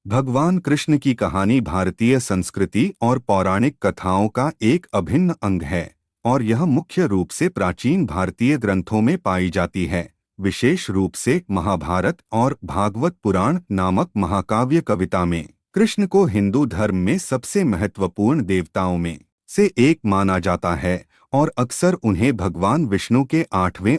भगवान कृष्ण की कहानी भारतीय संस्कृति और पौराणिक कथाओं का एक अभिन्न अंग है और यह मुख्य रूप से प्राचीन भारतीय ग्रंथों में पाई जाती है, विशेष रूप से महाभारत और भागवत पुराण नामक महाकाव्य कविता में। कृष्ण को हिंदू धर्म में सबसे महत्वपूर्ण देवताओं में से एक माना जाता है और अक्सर उन्हें भगवान विष्णु के 8वें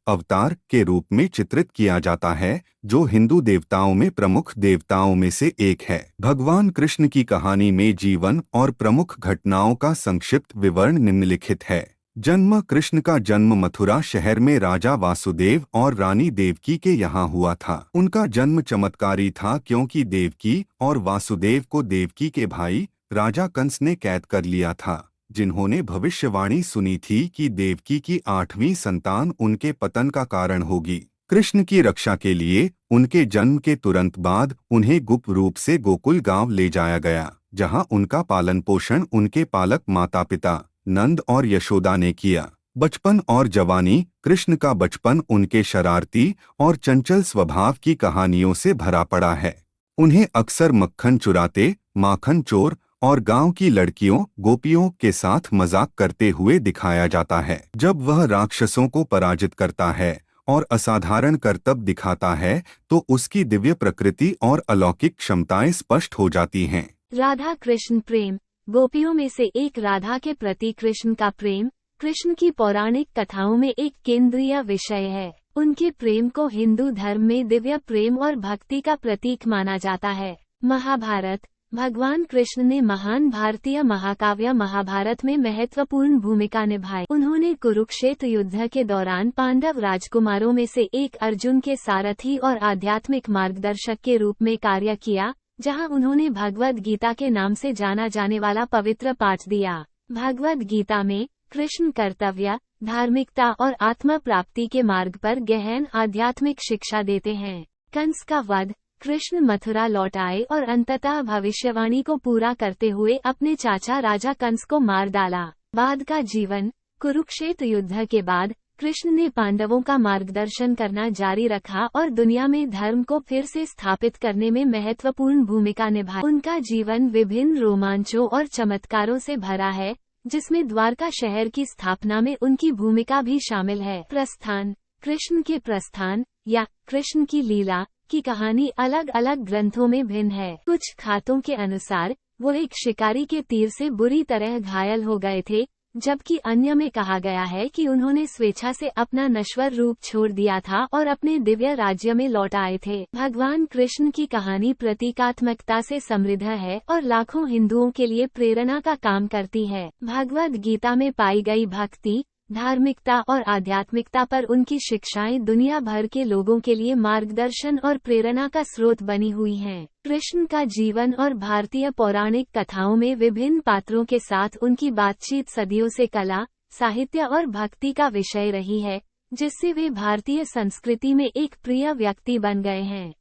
अवतार के रूप में चित्रित किया जाता है, जो हिंदू देवताओं में प्रमुख देवताओं में से एक है। भगवान कृष्ण की कहानी में जीवन और प्रमुख घटनाओं का संक्षिप्त विवरण निम्नलिखित है। जन्म। कृष्ण का जन्म मथुरा शहर में राजा वासुदेव और रानी देवकी के यहाँ हुआ था। उनका जन्म चमत्कारी था क्योंकि देवकी और वासुदेव को देवकी के भाई राजा कंस ने कैद कर लिया था, जिन्होंने भविष्यवाणी सुनी थी कि देवकी की 8वीं संतान उनके पतन का कारण होगी। कृष्ण की रक्षा के लिए उनके जन्म के तुरंत बाद उन्हें गुप्त रूप से गोकुल गांव ले जाया गया, जहां उनका पालन पोषण उनके पालक माता पिता नंद और यशोदा ने किया। बचपन और जवानी। कृष्ण का बचपन उनके शरारती और चंचल स्वभाव की कहानियों से भरा पड़ा है। उन्हें अक्सर मक्खन चुराते, माखन चोर और गांव की लड़कियों गोपियों के साथ मजाक करते हुए दिखाया जाता है। जब वह राक्षसों को पराजित करता है और असाधारण करतब दिखाता है तो उसकी दिव्य प्रकृति और अलौकिक क्षमताएं स्पष्ट हो जाती हैं। राधा कृष्ण प्रेम। गोपियों में से एक राधा के प्रति कृष्ण का प्रेम कृष्ण की पौराणिक कथाओं में एक केंद्रीय विषय है। उनके प्रेम को हिंदू धर्म में दिव्य प्रेम और भक्ति का प्रतीक माना जाता है। महाभारत। भगवान कृष्ण ने महान भारतीय महाकाव्य महाभारत में महत्वपूर्ण भूमिका निभाई। उन्होंने कुरुक्षेत्र युद्ध के दौरान पांडव राजकुमारों में से एक अर्जुन के सारथी और आध्यात्मिक मार्गदर्शक के रूप में कार्य किया, जहां उन्होंने भगवद गीता के नाम से जाना जाने वाला पवित्र पाठ दिया। भगवद गीता में कृष्ण कर्तव्य, धार्मिकता और आत्म प्राप्ति के मार्ग पर गहन आध्यात्मिक शिक्षा देते हैं। कंस का वध। कृष्ण मथुरा लौट आए और अंततः भविष्यवाणी को पूरा करते हुए अपने चाचा राजा कंस को मार डाला। बाद का जीवन। कुरुक्षेत्र युद्ध के बाद कृष्ण ने पांडवों का मार्गदर्शन करना जारी रखा और दुनिया में धर्म को फिर से स्थापित करने में महत्वपूर्ण भूमिका निभाई। उनका जीवन विभिन्न रोमांचों और चमत्कारों से भरा है, जिसमें द्वारका शहर की स्थापना में उनकी भूमिका भी शामिल है। प्रस्थान। कृष्ण के प्रस्थान या कृष्ण की लीला की कहानी अलग अलग ग्रंथों में भिन्न है। कुछ खातों के अनुसार वो एक शिकारी के तीर से बुरी तरह घायल हो गए थे, जबकि अन्य में कहा गया है कि उन्होंने स्वेच्छा से अपना नश्वर रूप छोड़ दिया था और अपने दिव्य राज्य में लौट आए थे। भगवान कृष्ण की कहानी प्रतीकात्मकता से समृद्ध है और लाखों हिंदुओं के लिए प्रेरणा का काम करती है। भगवद गीता में पाई गई भक्ति, धार्मिकता और आध्यात्मिकता पर उनकी शिक्षाएं दुनिया भर के लोगों के लिए मार्गदर्शन और प्रेरणा का स्रोत बनी हुई हैं। कृष्ण का जीवन और भारतीय पौराणिक कथाओं में विभिन्न पात्रों के साथ उनकी बातचीत सदियों से कला, साहित्य और भक्ति का विषय रही है, जिससे वे भारतीय संस्कृति में एक प्रिय व्यक्ति बन गए हैं।